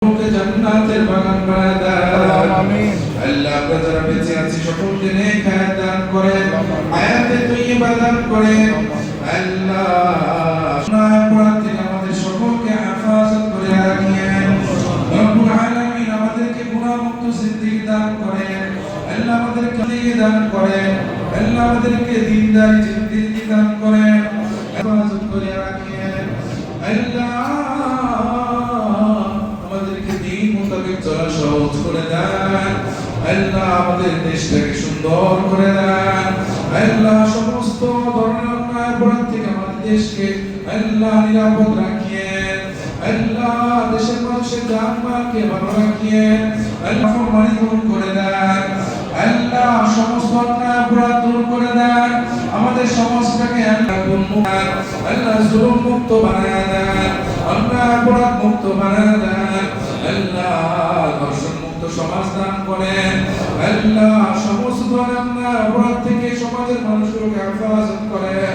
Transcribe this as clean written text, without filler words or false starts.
জান্নাতের বাগান বানায় দাও আমিন। আল্লাহ আমরা যারা বেঁচে আছি সকলকে নেক হায়াত দান করেন, হায়াতে তৈয়বা দান করেন। আল্লাহ আপনার থেকে আমাদের সকলকে হেফাজত করে রাখেন। রব্বুল আলামিন আমাদেরকে গুনাহমুক্ত জিন্দেগি দান করেন। আল্লাহ আমাদেরকে জিন্দেগি দান করেন। আল্লাহ আমাদেরকে দ্বীনদার জিন্দেগি দান করেন, হেফাজত করে রাখেন। আল্লাহ আমাদেরকে দ্বীন মোতাবেক চলা সহজ করে দেন। আল্লাহ আমাদের দেশটাকে সুন্দর করে দেন। আল্লাহ সমস্ত ধরনের অন্যায় অপরাধ থেকে আমাদের দেশকে আল্লাহ নিরাপদ রাখিয়েন। আল্লাহ দেশের মানুষের জানমালকে ভালো রাখিয়েন। আল্লাহ ফরমানি দূর করে দেন। আল্লাহ সমস্ত অন্যায় অপরাধ দূর করে দেন। আমাদের সমাজটাকে আল্লাহ জুলুম মুক্ত বানায় দেন, অন্যায় অপরাধ মুক্ত বানায় দেন। আল্লাহ ধর্ষণ মুক্ত সমাজ দান করেন। আল্লাহ সমস্ত অন্যায় অপরাধ থেকে সমাজের মানুষগুলোকে হেফাজত করেন।